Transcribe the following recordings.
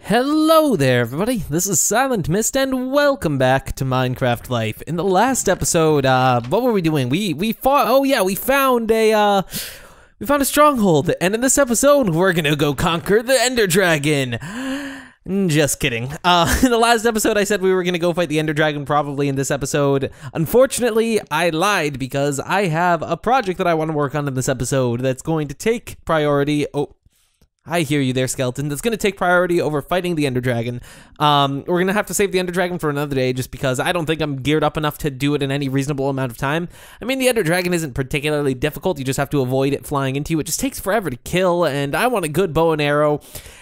Hello there, everybody. This is Silent Mist, and welcome back to Minecraft Life. In the last episode, what were we doing? We fought. Oh yeah, we found a stronghold, and in this episode, we're gonna go conquer the Ender Dragon. Just kidding. In the last episode, I said we were gonna go fight the Ender Dragon. Probably in this episode. Unfortunately, I lied because I have a project that I want to work on in this episode that's going to take priority. Oh. I hear you there, Skeleton. That's going to take priority over fighting the Ender Dragon. We're going to have to save the Ender Dragon for another day just because I don't think I'm geared up enough to do it in any reasonable amount of time. I mean, the Ender Dragon isn't particularly difficult. You just have to avoid it flying into you. It just takes forever to kill, and I want a good bow and arrow.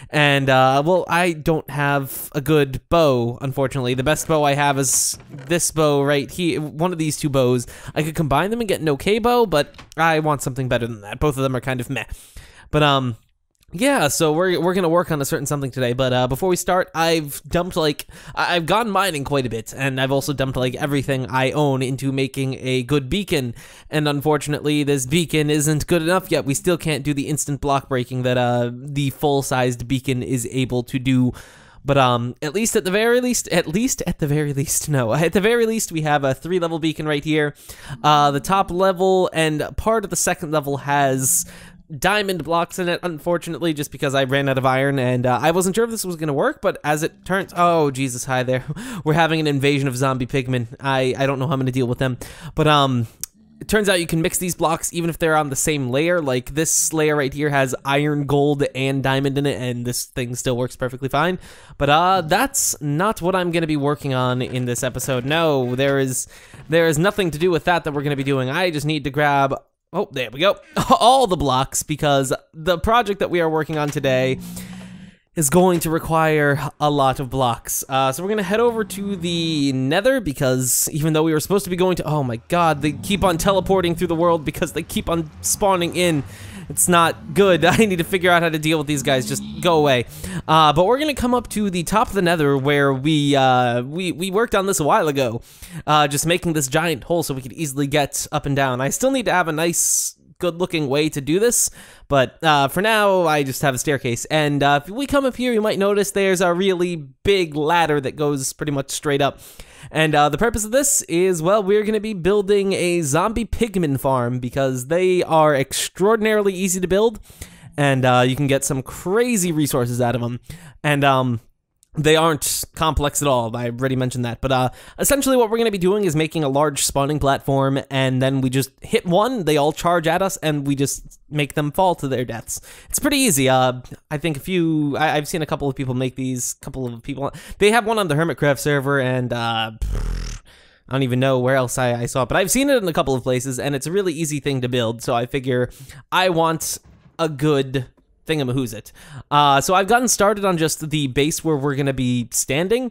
And, well, I don't have a good bow, unfortunately. The best bow I have is this bow right here, one of these two bows. I could combine them and get an okay bow, but I want something better than that. Both of them are kind of meh. But, yeah, so we're gonna work on a certain something today, but before we start, I've dumped I've gone mining quite a bit, and I've also dumped everything I own into making a good beacon, and unfortunately this beacon isn't good enough yet. We still can't do the instant block breaking that the full-sized beacon is able to do. But at the very least, we have a 3-level beacon right here. The top level and part of the second level has diamond blocks in it, unfortunately, just because I ran out of iron, and I wasn't sure if this was gonna work, but as it turns— oh, Jesus, hi there. We're having an invasion of zombie pigmen. I don't know how I'm gonna deal with them, but it turns out you can mix these blocks even if they're on the same layer. Like, this layer right here has iron, gold, and diamond in it, and this thing still works perfectly fine. But that's not what I'm gonna be working on in this episode. No, there is nothing to do with that we're gonna be doing. I just need to grab— oh, there we go. All the blocks, because the project that we are working on today is going to require a lot of blocks. So we're going to head over to the Nether, because even though we were supposed to be going to— oh my god, they keep on teleporting through the world because they keep on spawning in. It's not good. I need to figure out how to deal with these guys. Just go away. But we're gonna come up to the top of the Nether where we worked on this a while ago, just making this giant hole so we could easily get up and down. I still need to have a nice, good-looking way to do this, but for now, I just have a staircase. And if we come up here, you might notice there's a really big ladder that goes pretty much straight up. And the purpose of this is, well, we're going to be building a zombie pigman farm because they are extraordinarily easy to build, and you can get some crazy resources out of them. And they aren't complex at all. I already mentioned that. But essentially what we're going to be doing is making a large spawning platform, and then we just hit one, they all charge at us, and we just make them fall to their deaths. It's pretty easy. I think I've seen a couple of people make these, they have one on the Hermitcraft server, and I don't even know where else I saw it, but I've seen it in a couple of places, and it's a really easy thing to build, so I figure I want a good thingamahoosit. So I've gotten started on just the base where we're going to be standing,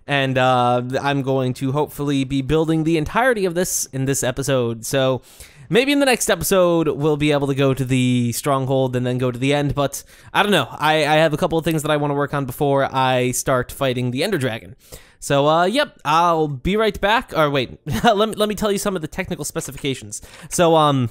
and I'm going to hopefully be building the entirety of this in this episode. So maybe in the next episode we'll be able to go to the stronghold and then go to the end, but I don't know. I have a couple of things that I want to work on before I start fighting the Ender Dragon. So, yep, I'll be right back. Or wait, let me tell you some of the technical specifications. So,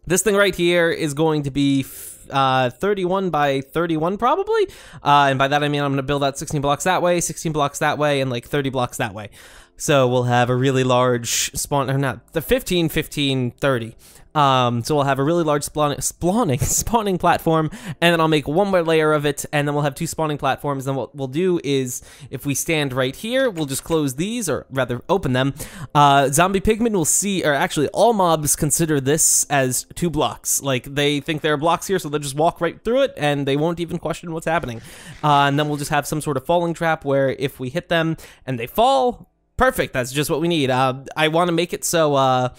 this thing right here is going to be 31 by 31 probably, and by that I mean I'm gonna build out 16 blocks that way, 16 blocks that way, and like 30 blocks that way. So we'll have a really large spawn— or not, the 15, 15, 30. So we'll have a really large spawning platform, and then I'll make one more layer of it, and then we'll have 2 spawning platforms. Then what we'll do is, if we stand right here, we'll just close these, or rather open them. Zombie pigmen will see— or actually all mobs consider this as 2 blocks. Like, they think there are blocks here, so they'll just walk right through it, and they won't even question what's happening. And then we'll just have some sort of falling trap where if we hit them and they fall— perfect, that's just what we need. I want to make it so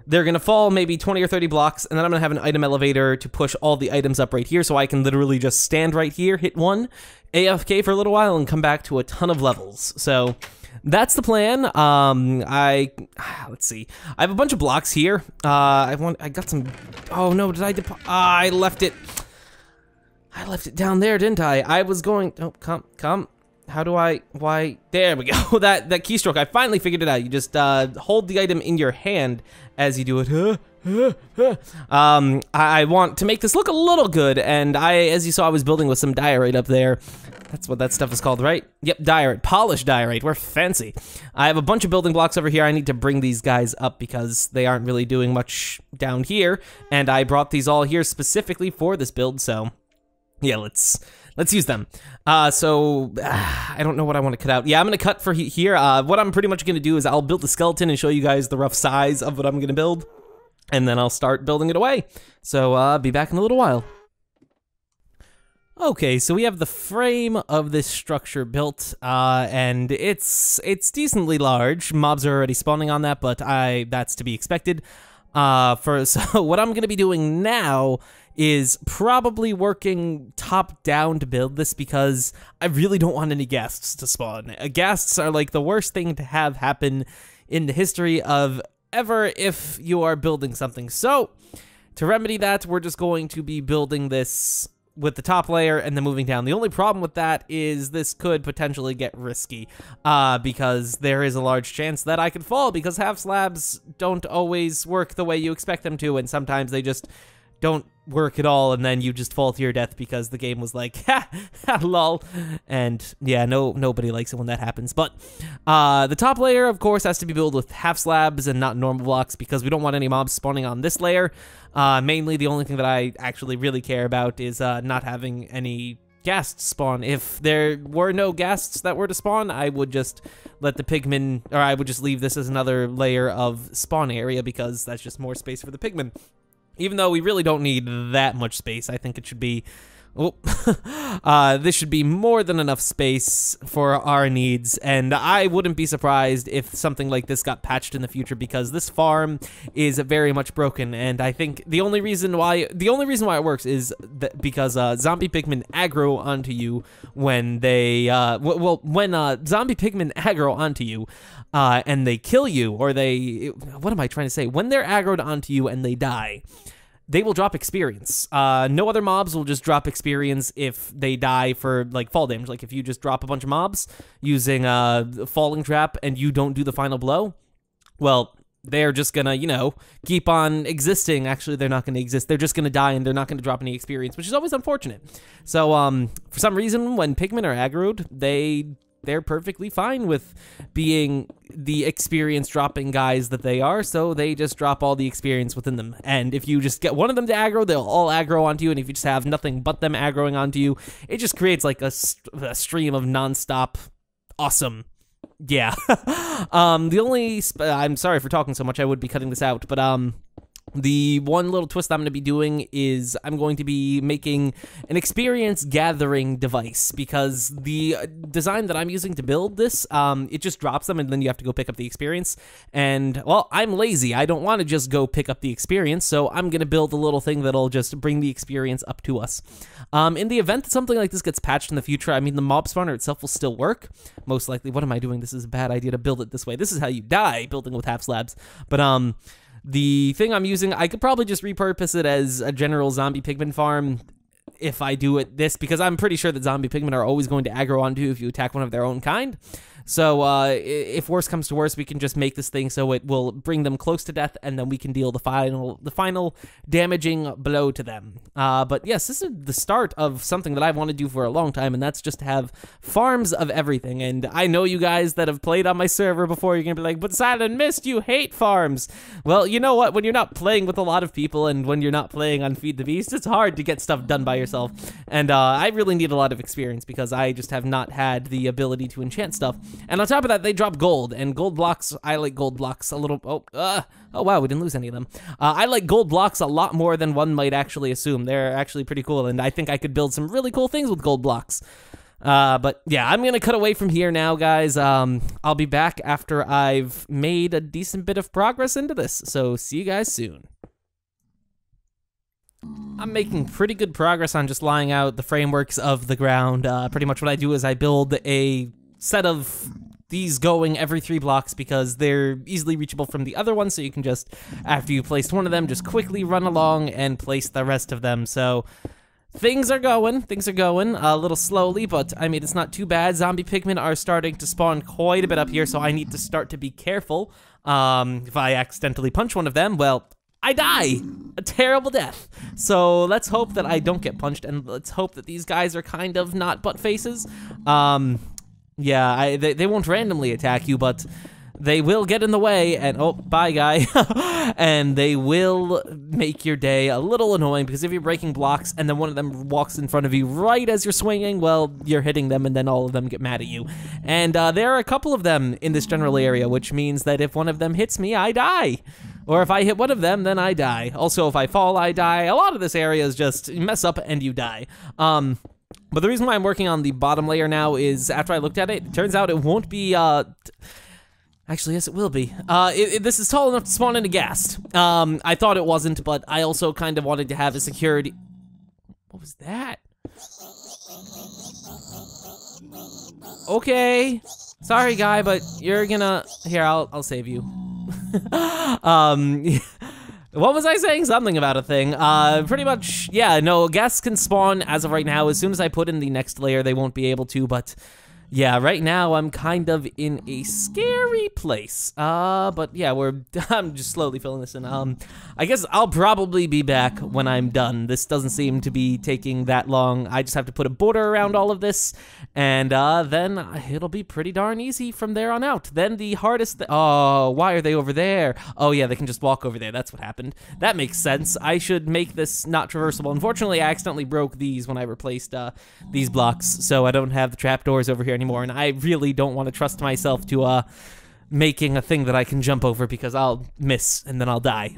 they're going to fall maybe 20 or 30 blocks, and then I'm going to have an item elevator to push all the items up right here, so I can literally just stand right here, hit one, AFK for a little while, and come back to a ton of levels. So that's the plan. Let's see. I have a bunch of blocks here. I got some— oh no, did I left it down there, didn't I? I was going— oh, come. How do I— why— there we go. that keystroke, I finally figured it out. You just hold the item in your hand as you do it. I want to make this look a little good, and as you saw, I was building with some diorite up there. That's what that stuff is called, right? Yep, diorite, polished diorite, we're fancy. I have a bunch of building blocks over here. I need to bring these guys up because they aren't really doing much down here, and I brought these all here specifically for this build, so yeah, let's use them. I don't know what I want to cut out. Yeah, I'm gonna cut for here. What I'm pretty much gonna do is I'll build the skeleton and show you guys the rough size of what I'm gonna build, and then I'll start building it away. So, be back in a little while. Okay, so we have the frame of this structure built, and it's decently large. Mobs are already spawning on that, but that's to be expected. So what I'm gonna be doing now is probably working top down to build this because I really don't want any ghasts to spawn. Ghasts are like the worst thing to have happen in the history of ever if you are building something. So to remedy that, we're just going to be building this with the top layer and then moving down. The only problem with that is this could potentially get risky because there is a large chance that I could fall because half slabs don't always work the way you expect them to, and sometimes they just don't work at all, and then you just fall to your death because the game was like, ha, ha, lol. And yeah, nobody likes it when that happens. But the top layer, of course, has to be built with half slabs and not normal blocks because we don't want any mobs spawning on this layer. Mainly, the only thing that I actually really care about is not having any ghasts spawn. If there were no ghasts that were to spawn, I would just let the pigmen, or I would just leave this as another layer of spawn area because that's just more space for the pigmen. Even though we really don't need that much space, I think it should be, this should be more than enough space for our needs, and I wouldn't be surprised if something like this got patched in the future because this farm is very much broken, and I think the only reason why it works is that because zombie pigmen aggro onto you when they, when zombie pigmen aggro onto you, and they kill you, or what am I trying to say? When they're aggroed onto you and they die, they will drop experience. No other mobs will just drop experience if they die for, like, fall damage. Like, if you just drop a bunch of mobs using Falling Trap and you don't do the final blow, well, they're just gonna, you know, keep on existing. Actually, they're not gonna exist. They're just gonna die and they're not gonna drop any experience, which is always unfortunate. So, for some reason, when pigmen are aggroed, they're perfectly fine with being the experience dropping guys that they are, so they just drop all the experience within them. And if you just get one of them to aggro, they'll all aggro onto you, and if you just have nothing but them aggroing onto you, it just creates like a stream of nonstop awesome. Yeah. I'm sorry for talking so much, I would be cutting this out, but the one little twist I'm going to be doing is I'm going to be making an experience gathering device because the design that I'm using to build this, it just drops them and then you have to go pick up the experience. And, well, I'm lazy. I don't want to just go pick up the experience, so I'm going to build a little thing that'll just bring the experience up to us. In the event that something like this gets patched in the future, I mean, the mob spawner itself will still work. Most likely. What am I doing? This is a bad idea to build it this way. This is how you die, building with half slabs. But, the thing I'm using, I could probably just repurpose it as a general zombie pigman farm if I do it this, because I'm pretty sure that zombie pigmen are always going to aggro onto you if you attack one of their own kind. So if worse comes to worse, we can just make this thing so it will bring them close to death, and then we can deal the final damaging blow to them. But yes, this is the start of something that I've wanted to do for a long time, and that's just to have farms of everything. And I know you guys that have played on my server before, you're gonna be like, but Silent Mist, you hate farms. Well, you know what? When you're not playing with a lot of people, and when you're not playing on Feed the Beast, it's hard to get stuff done by yourself. And I really need a lot of experience because I just have not had the ability to enchant stuff. And on top of that, they drop gold, and gold blocks, I like gold blocks a little, oh wow, we didn't lose any of them. I like gold blocks a lot more than one might actually assume. They're actually pretty cool, and I think I could build some really cool things with gold blocks. But yeah, I'm gonna cut away from here now, guys. I'll be back after I've made a decent bit of progress into this, so see you guys soon. I'm making pretty good progress on just laying out the frameworks of the ground. Pretty much what I do is I build a set of these going every 3 blocks because they're easily reachable from the other one, so you can just, after you placed one of them, just quickly run along and place the rest of them. So things are going a little slowly, but I mean, it's not too bad. Zombie pigmen are starting to spawn quite a bit up here, so I need to start to be careful. If I accidentally punch one of them, well, I die a terrible death. So let's hope that I don't get punched, and let's hope that these guys are kind of not butt faces. Yeah, they won't randomly attack you, but they will get in the way, and oh, bye, guy. And they will make your day a little annoying, because if you're breaking blocks and then one of them walks in front of you right as you're swinging, well, you're hitting them, and then all of them get mad at you. And there are a couple of them in this general area, which means that if one of them hits me, I die. Or if I hit one of them, then I die. Also, if I fall, I die. A lot of this area is just you mess up and you die. But the reason why I'm working on the bottom layer now is after I looked at it, it turns out it won't be, actually, yes, it will be. This is tall enough to spawn into ghast. I thought it wasn't, but I also kind of wanted to have a security. What was that? Okay. Sorry, guy, but you're gonna... Here, I'll save you. What was I saying? Something about a thing. Pretty much, yeah, no, ghasts can spawn as of right now. As soon as I put in the next layer, they won't be able to, but yeah, right now I'm kind of in a scary place. But yeah, I'm just slowly filling this in. I guess I'll probably be back when I'm done. This doesn't seem to be taking that long. I just have to put a border around all of this, and then it'll be pretty darn easy from there on out. Then the hardest, oh, why are they over there? Oh yeah, they can just walk over there. That's what happened. That makes sense. I should make this not traversable. Unfortunately, I accidentally broke these when I replaced these blocks, so I don't have the trapdoors over here anymore, and I really don't want to trust myself to making a thing that I can jump over, because I'll miss and then I'll die.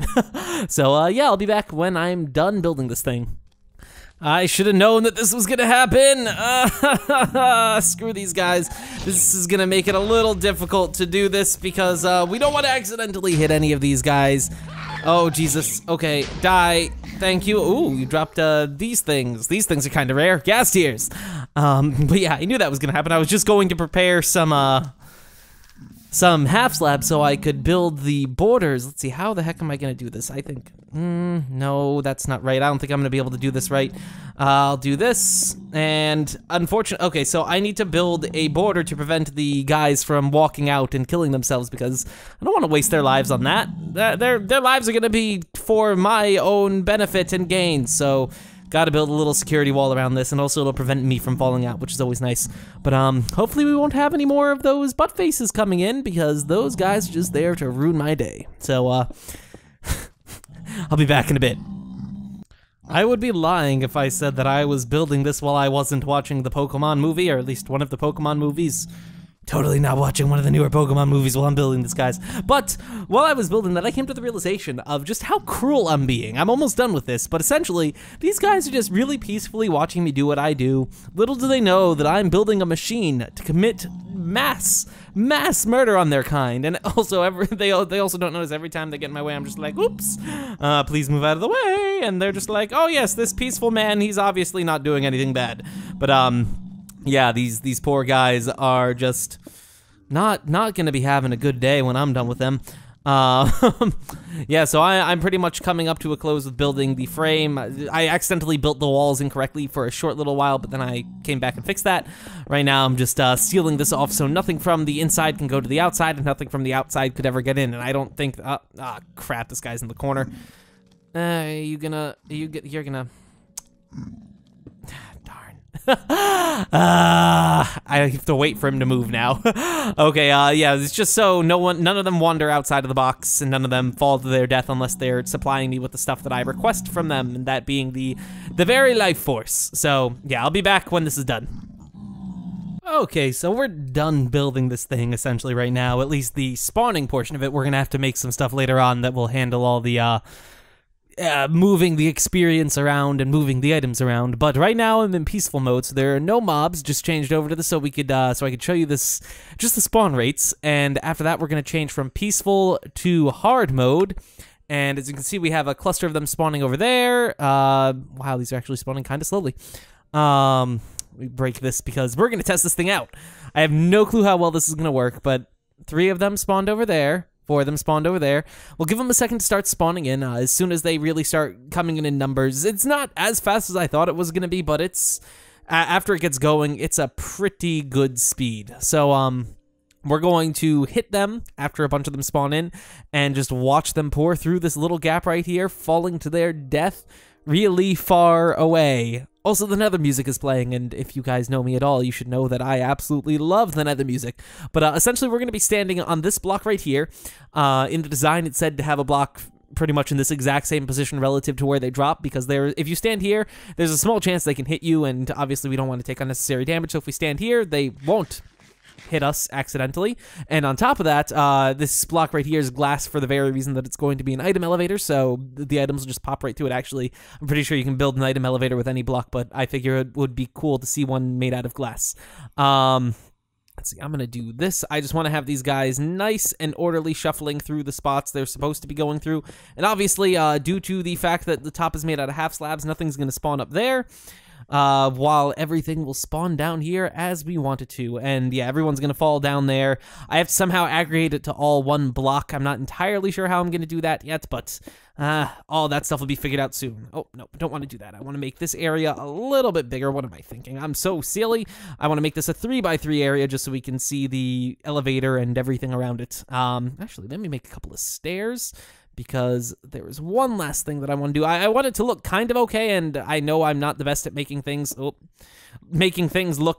So yeah, I'll be back when I'm done building this thing. I should have known that this was gonna happen. Screw these guys. This is gonna make it a little difficult to do this, because we don't want to accidentally hit any of these guys. Oh, Jesus. Okay, die. Thank you. Ooh, you dropped these things. These things are kind of rare. Ghast tears. But yeah, I knew that was gonna happen. I was just going to prepare some half slabs so I could build the borders. Let's see, how the heck am I gonna do this? I think, no, that's not right. I don't think I'm gonna be able to do this right. I'll do this, and unfortunately, okay, so I need to build a border to prevent the guys from walking out and killing themselves, because I don't want to waste their lives on that. Their lives are gonna be for my own benefit and gain, so gotta build a little security wall around this, and also it'll prevent me from falling out, which is always nice. But hopefully we won't have any more of those butt faces coming in, because those guys are just there to ruin my day. So I'll be back in a bit. I would be lying if I said that I was building this while I wasn't watching the Pokemon movie, or at least one of the Pokemon movies. Totally not watching one of the newer Pokemon movies while I'm building this, guys. But while I was building that, I came to the realization of just how cruel I'm being. I'm almost done with this, but essentially, these guys are just really peacefully watching me do what I do. Little do they know that I'm building a machine to commit mass murder on their kind. And also, they also don't notice every time they get in my way, I'm just like, oops, please move out of the way. And they're just like, oh yes, this peaceful man, he's obviously not doing anything bad. But yeah, these poor guys are just not gonna be having a good day when I'm done with them. Yeah, so I'm pretty much coming up to a close with building the frame. I accidentally built the walls incorrectly for a short little while, but then I came back and fixed that. Right now, I'm just sealing this off so nothing from the inside can go to the outside, and nothing from the outside could ever get in. And I don't think, crap, this guy's in the corner. You're gonna. I have to wait for him to move now. Okay, yeah, it's just so none of them wander outside of the box, and none of them fall to their death unless they're supplying me with the stuff that I request from them, and that being the very life force. So yeah, I'll be back when this is done. Okay, so we're done building this thing essentially right now, at least the spawning portion of it. We're gonna have to make some stuff later on that will handle all the moving the experience around and moving the items around. But right now I'm in peaceful mode, so there are no mobs. Just changed over to this so we could so I could show you this, just the spawn rates. And after that, we're gonna change from peaceful to hard mode. And as you can see, we have a cluster of them spawning over there. Wow, these are actually spawning kind of slowly. We break this because we're gonna test this thing out. I have no clue how well this is gonna work, but 3 of them spawned over there. 4 of them spawned over there. We'll give them a second to start spawning in. As soon as they really start coming in numbers, it's not as fast as I thought it was gonna be, but it's after it gets going, it's a pretty good speed. So We're going to hit them after a bunch of them spawn in and just watch them pour through this little gap right here, falling to their death really far away. Also, the Nether music is playing, and if you guys know me at all, you should know that I absolutely love the Nether music. But essentially, we're going to be standing on this block right here. In the design, it said to have a block pretty much in this exact same position relative to where they drop, because if you stand here, there's a small chance they can hit you, and obviously we don't want to take unnecessary damage, so if we stand here, they won't hit us accidentally. And on top of that, this block right here is glass for the very reason that it's going to be an item elevator, so the items will just pop right through it. Actually, I'm pretty sure you can build an item elevator with any block, but I figure it would be cool to see one made out of glass. Let's see, I'm going to do this. I just want to have these guys nice and orderly shuffling through the spots they're supposed to be going through. And obviously, due to the fact that the top is made out of half slabs, nothing's going to spawn up there. While everything will spawn down here as we want it to. And yeah, everyone's going to fall down there. I have to somehow aggregate it to all one block. I'm not entirely sure how I'm going to do that yet, but all that stuff will be figured out soon. Oh, no, don't want to do that. I want to make this area a little bit bigger. What am I thinking? I'm so silly. I want to make this a 3x3 area just so we can see the elevator and everything around it. Actually, let me make a couple of stairs, because there was one last thing that I want to do. I want it to look kind of okay, and I know I'm not the best at making things look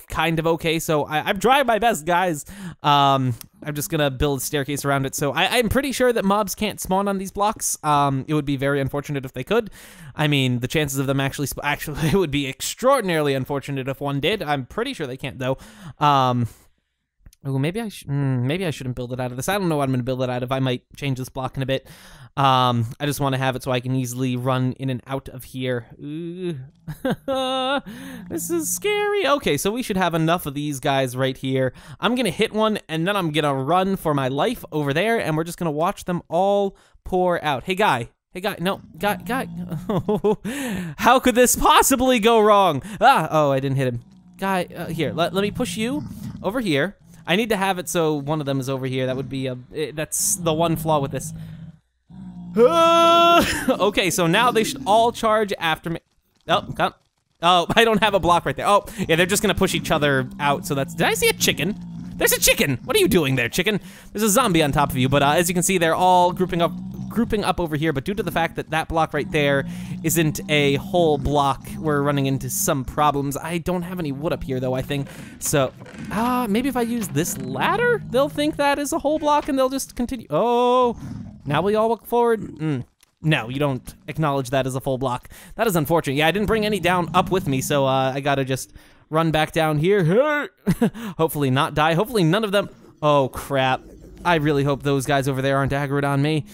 kind of okay, so I'm trying my best, guys. I'm just gonna build a staircase around it, so I'm pretty sure that mobs can't spawn on these blocks. It would be very unfortunate if they could. I mean, the chances of them actually it would be extraordinarily unfortunate if one did. I'm pretty sure they can't, though. Oh, maybe I shouldn't build it out of this. I don't know what I'm going to build it out of. I might change this block in a bit. I just want to have it so I can easily run in and out of here. This is scary. Okay, so we should have enough of these guys right here. I'm going to hit one, and then I'm going to run for my life over there, and we're just going to watch them all pour out. Hey, guy. Hey, guy. No, guy. How could this possibly go wrong? Oh, I didn't hit him. Guy, here, let me push you over here. I need to have it so one of them is over here. That would be that's the one flaw with this. Okay, so now they should all charge after me. Oh, come. Oh, I don't have a block right there. Oh, yeah, they're just gonna push each other out. So that's. Did I see a chicken? There's a chicken. What are you doing there, chicken? There's a zombie on top of you, but as you can see, they're all grouping up over here. But due to the fact that that block right there isn't a whole block, we're running into some problems. I don't have any wood up here, though, I think. So, maybe if I use this ladder, they'll think that is a whole block, and they'll just continue. Oh, now we all walk forward. No, you don't acknowledge that as a full block. That is unfortunate. Yeah, I didn't bring any down up with me, so I gotta just run back down here. Hopefully not die. Hopefully none of them. Oh, crap. I really hope those guys over there aren't aggroed on me.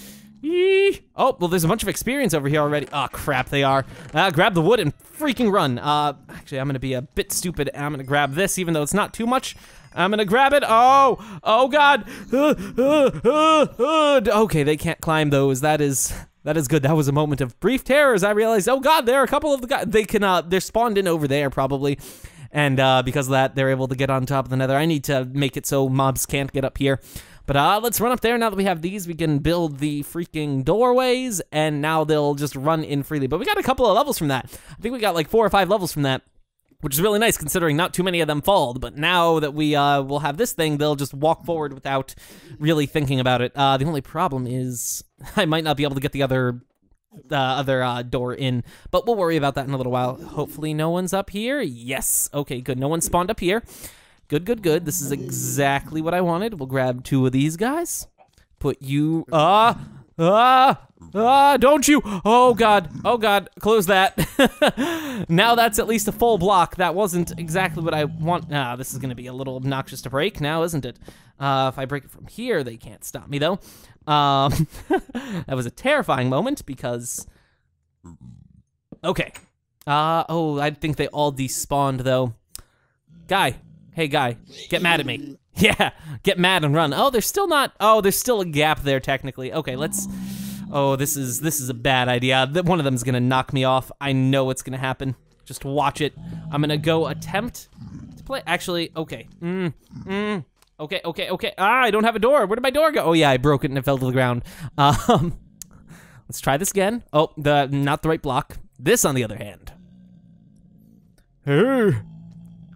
Yee. Oh, well, there's a bunch of experience over here already. Oh, crap, they are. Grab the wood and freaking run. Actually, I'm going to be a bit stupid. I'm going to grab this, even though it's not too much. I'm going to grab it. Oh, God. Okay, they can't climb those. That is good. That was a moment of brief terror as I realized, oh, God, there are a couple of the guys. They're spawned in over there, probably. And because of that, they're able to get on top of the nether. I need to make it so mobs can't get up here. But let's run up there. Now that we have these, we can build the freaking doorways, and now they'll just run in freely. But we got a couple of levels from that. I think we got like 4 or 5 levels from that, which is really nice considering not too many of them fall. But now that we will have this thing, they'll just walk forward without really thinking about it. The only problem is I might not be able to get the other door in, but we'll worry about that in a little while. Hopefully no one's up here. Yes. Okay, good. No one spawned up here. Good. This is exactly what I wanted. We'll grab 2 of these guys. Put you, don't you? Oh, God, close that. Now that's at least a full block. That wasn't exactly what I want. This is gonna be a little obnoxious to break now, isn't it? If I break it from here, they can't stop me, though. That was a terrifying moment because, okay. Oh, I think they all despawned, though. Guy. Hey, guy, get mad at me. Yeah, get mad and run. Oh, there's still not, there's still a gap there, technically. Okay, let's, this is a bad idea. One of them's gonna knock me off. I know it's gonna happen. Just watch it. I'm gonna go attempt to play, actually, okay. Okay. I don't have a door. Where did my door go? Oh, yeah, I broke it and it fell to the ground. Let's try this again. Oh, not the right block. This, on the other hand.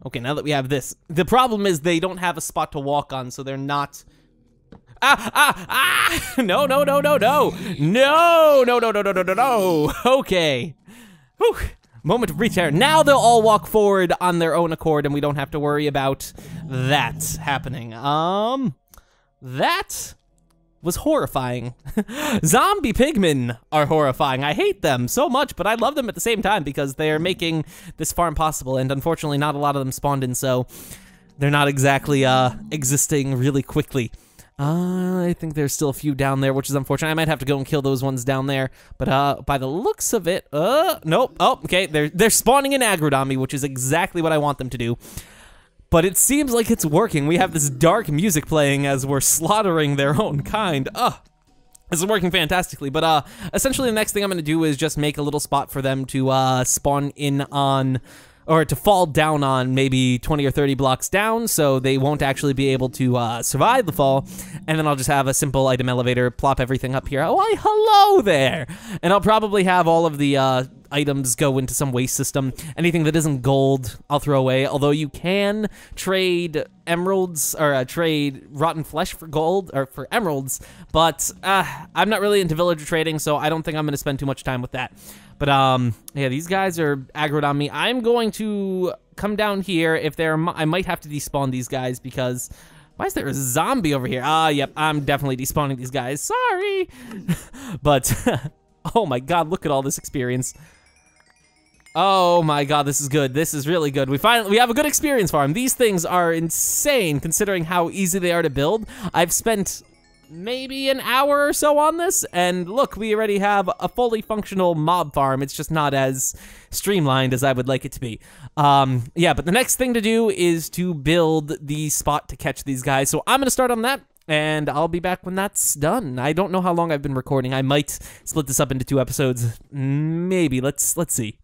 Okay, now that we have this. The problem is they don't have a spot to walk on, so they're not... No, no, no, no, no. No, no, no, no, no, no, no, no. Okay. Whew. Moment of return. Now they'll all walk forward on their own accord, and we don't have to worry about that happening. That was horrifying. Zombie pigmen are horrifying. I hate them so much, but I love them at the same time because they are making this farm possible, and unfortunately not a lot of them spawned in, so they're not exactly existing really quickly. I think there's still a few down there, which is unfortunate. I might have to go and kill those ones down there, but by the looks of it, nope. Oh, okay, they're spawning in aggroed on me, which is exactly what I want them to do. But it seems like it's working. We have this dark music playing as we're slaughtering their own kind. This is working fantastically, but essentially the next thing I'm gonna do is just make a little spot for them to spawn in on, or to fall down on maybe 20 or 30 blocks down, so they won't actually be able to survive the fall, and then I'll just have a simple item elevator, plop everything up here. Why, hello there! And I'll probably have all of the items go into some waste system. Anything that isn't gold, I'll throw away, although you can trade emeralds, or trade rotten flesh for gold, or for emeralds, but I'm not really into villager trading, so I don't think I'm gonna spend too much time with that. But, yeah, these guys are aggroed on me. I'm going to come down here. If they're, I might have to despawn these guys because, why is there a zombie over here? Yep, I'm definitely despawning these guys. Sorry. But, oh my god, look at all this experience. Oh my god, this is good. This is really good. We have a good experience farm. These things are insane considering how easy they are to build. I've spent maybe an hour or so on this, and look, we already have a fully functional mob farm. It's just not as streamlined as I would like it to be. Yeah, but the next thing to do is to build the spot to catch these guys. So I'm gonna start on that, and I'll be back when that's done. I don't know how long I've been recording. I might split this up into 2 episodes. Maybe. Let's see.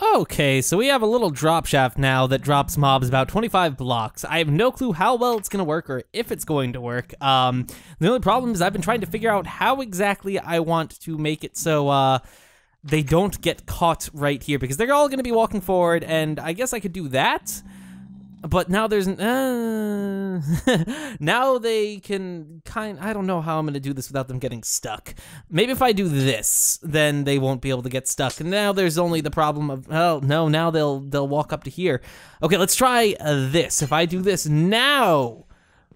Okay, so we have a little drop shaft now that drops mobs about 25 blocks. I have no clue how well it's gonna work or if it's going to work. The only problem is I've been trying to figure out how exactly I want to make it so they don't get caught right here, because they're all gonna be walking forward, and I guess I could do that. But now there's now they can I don't know how I'm gonna do this without them getting stuck. Maybe if I do this, then they won't be able to get stuck. And now there's only the problem of, oh no, now they'll walk up to here. Okay, let's try this. If I do this now,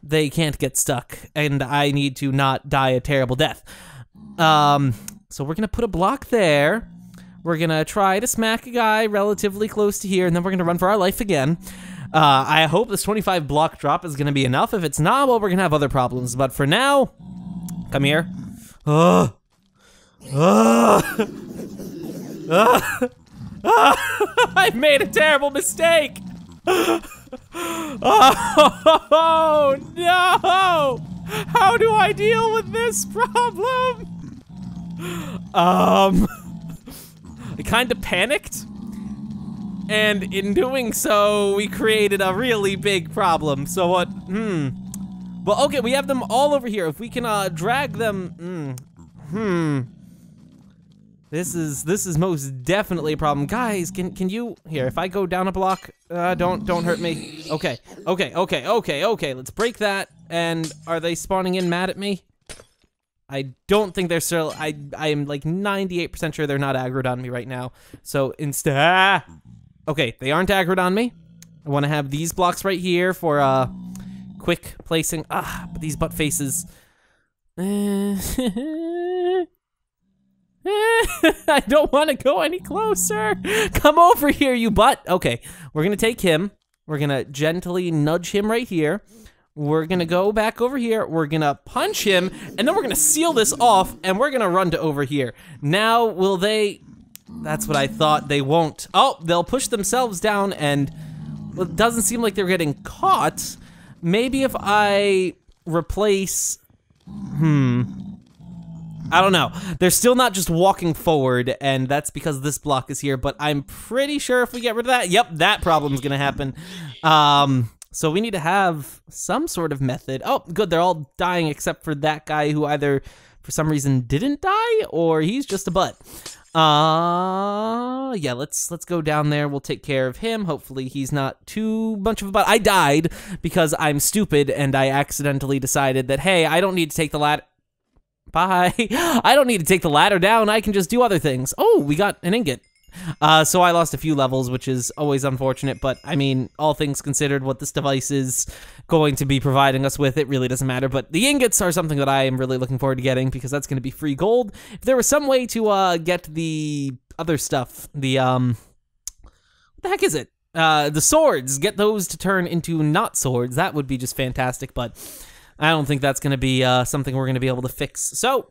they can't get stuck, and I need to not die a terrible death. So we're gonna put a block there. We're gonna try to smack a guy relatively close to here, and then we're gonna run for our life again. I hope this 25 block drop is gonna be enough. If it's not, well, we're gonna have other problems. But for now, come here. I've made a terrible mistake. Oh no! How do I deal with this problem? I kind of panicked. And in doing so, we created a really big problem. So what, Well, okay, we have them all over here. If we can, drag them, This is most definitely a problem. Guys, can you, here, if I go down a block, don't hurt me. Okay, let's break that. And are they spawning in mad at me? I don't think they're still, I am like 98% sure they're not aggroed on me right now. So instead, okay, they aren't aggroed on me. I want to have these blocks right here for quick placing. But these butt faces. I don't want to go any closer. Come over here, you butt. Okay, we're gonna take him. We're gonna gently nudge him right here. We're gonna go back over here. We're gonna punch him, and then we're gonna seal this off, and we're gonna run to over here. Now, will they? That's what I thought. They won't. Oh, they'll push themselves down, and well, it doesn't seem like they're getting caught. Maybe if I replace, I don't know. They're still not just walking forward, and that's because this block is here, but I'm pretty sure if we get rid of that, yep, that problem's gonna happen. So we need to have some sort of method. Oh, good, they're all dying except for that guy who either, for some reason, didn't die, or he's just a butt. Yeah, let's go down there. We'll take care of him. Hopefully he's not too much of a butt. I died because I'm stupid and I accidentally decided that, hey, I don't need to take the ladder. Bye. I don't need to take the ladder down. I can just do other things. Oh, we got an ingot. So I lost a few levels, which is always unfortunate, but I mean, all things considered, what this device is going to be providing us with, it really doesn't matter. But the ingots are something that I am really looking forward to getting because that's going to be free gold. If there was some way to get the other stuff, the what the heck is it? The swords, get those to turn into not swords, that would be just fantastic, but I don't think that's going to be something we're going to be able to fix. So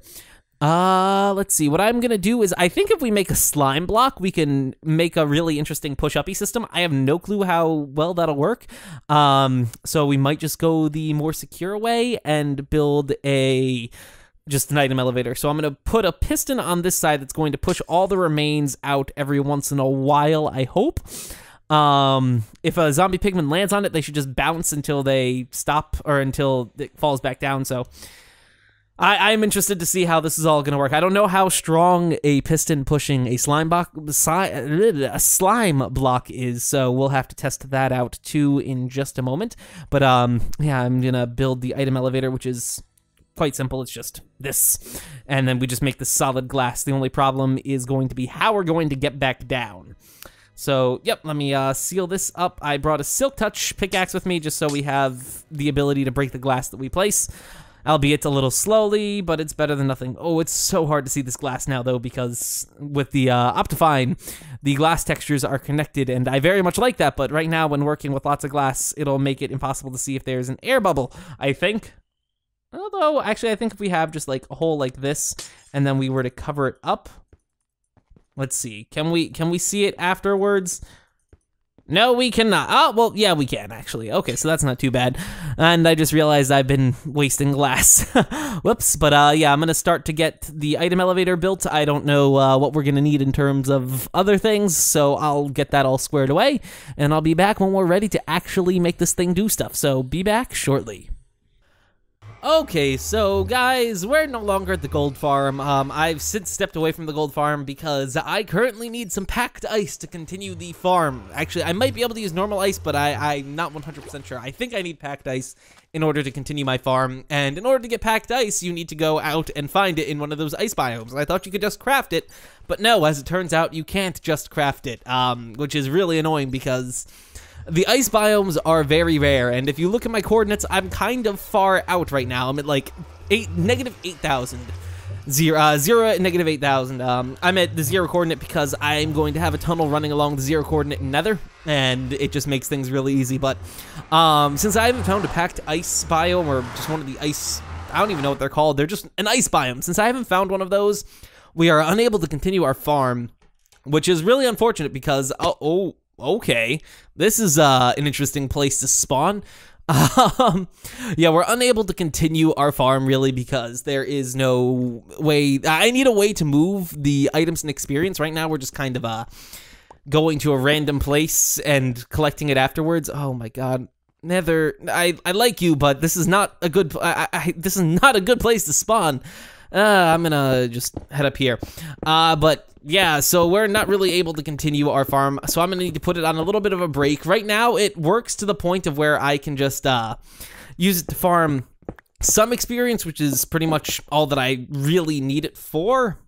let's see. What I'm gonna do is, I think if we make a slime block, we can make a really interesting push-uppy system. I have no clue how well that'll work. So we might just go the more secure way and build just an item elevator. So I'm gonna put a piston on this side that's going to push all the remains out every once in a while, I hope. If a zombie pigman lands on it, they should just bounce until they stop or until it falls back down. So I'm interested to see how this is all going to work. I don't know how strong a piston pushing a slime block is, so we'll have to test that out too in just a moment. But yeah, I'm going to build the item elevator, which is quite simple. It's just this, and then we just make the solid glass. The only problem is going to be how we're going to get back down. So, yep, let me seal this up. I brought a Silk Touch pickaxe with me just so we have the ability to break the glass that we place. Albeit a little slowly, but it's better than nothing. Oh, it's so hard to see this glass now, though, because with the Optifine, the glass textures are connected, and I very much like that, but right now, when working with lots of glass, it'll make it impossible to see if there's an air bubble, I think. Although, actually, I think if we have just, like, a hole like this, and then we were to cover it up, let's see, can we see it afterwards? No, we cannot. Oh, well, yeah, we can, actually. Okay, so that's not too bad. And I just realized I've been wasting glass. Whoops. But, yeah, I'm going to start to get the item elevator built. I don't know what we're going to need in terms of other things, so I'll get that all squared away. And I'll be back when we're ready to actually make this thing do stuff. So be back shortly. Okay, so guys, we're no longer at the gold farm. I've since stepped away from the gold farm because I currently need some packed ice to continue the farm. Actually, I might be able to use normal ice, but I'm not 100% sure. I think I need packed ice in order to continue my farm, and in order to get packed ice, you need to go out and find it in one of those ice biomes. I thought you could just craft it, but no, as it turns out, you can't just craft it, which is really annoying because the ice biomes are very rare, and if you look at my coordinates, I'm kind of far out right now. I'm at like negative 8,000. 0 at negative 8,000. I'm at the 0 coordinate because I'm going to have a tunnel running along the 0 coordinate nether, and it just makes things really easy. But since I haven't found a packed ice biome, or just one of the ice, I don't even know what they're called. They're just an ice biome. Since I haven't found one of those, we are unable to continue our farm, which is really unfortunate because, okay, this is an interesting place to spawn. Yeah, we're unable to continue our farm really because there is no way. I need a way to move the items and experience. Right now, we're just kind of going to a random place and collecting it afterwards. Oh my god, Nether, I like you, but this is not a good. This is not a good place to spawn. I'm gonna just head up here. But yeah, so we're not really able to continue our farm, so I'm gonna need to put it on a little bit of a break. Right now, it works to the point of where I can just use it to farm some experience, which is pretty much all that I really need it for.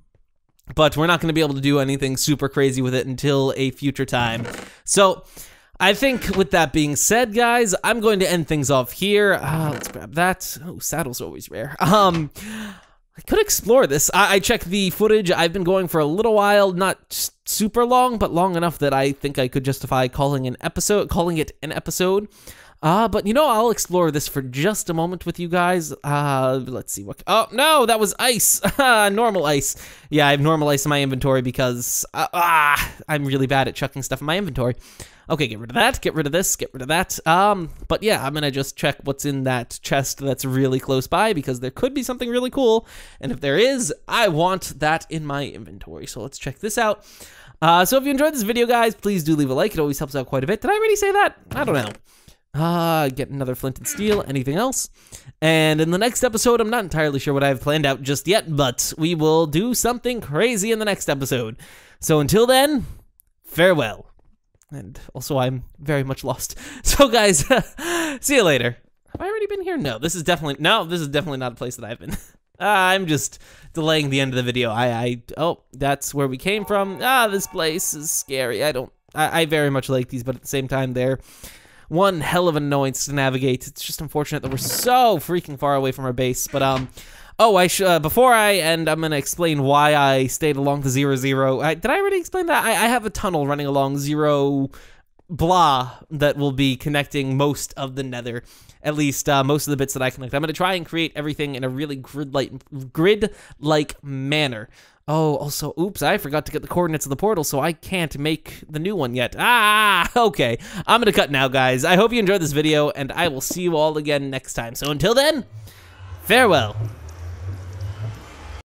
But we're not gonna be able to do anything super crazy with it until a future time. So I think with that being said, guys, I'm going to end things off here. Let's grab that. Oh, saddles are always rare. I could explore this. I checked the footage. I've been going for a little while, not super long, but long enough that I think I could justify calling it an episode. But you know, I'll explore this for just a moment with you guys. Let's see what. Oh no, that was ice. Normal ice. Yeah, I have normal ice in my inventory because I'm really bad at chucking stuff in my inventory. Okay, get rid of that, get rid of this, get rid of that. But yeah, I'm gonna just check what's in that chest that's really close by because there could be something really cool. And if there is, I want that in my inventory. So let's check this out. So if you enjoyed this video, guys, please do leave a like. It always helps out quite a bit. Did I already say that? I don't know. Get another flint and steel. Anything else? And in the next episode, I'm not entirely sure what I have planned out just yet, but we will do something crazy in the next episode. So until then, farewell. And also, I'm very much lost. So guys, see you later. Have I already been here? No, this is definitely not a place that I've been. I'm just delaying the end of the video. Oh, that's where we came from. This place is scary. I very much like these, but at the same time, they're one hell of an annoyance to navigate. It's just unfortunate that we're so freaking far away from our base. But, before I end, I'm gonna explain why I stayed along the 0, 0. Did I already explain that? I have a tunnel running along 0, blah, that will be connecting most of the nether. At least most of the bits that I connect. I'm going to try and create everything in a really grid-like manner. Oh, also, oops, I forgot to get the coordinates of the portal, so I can't make the new one yet. Okay. I'm going to cut now, guys. I hope you enjoyed this video, and I will see you all again next time. So until then, farewell.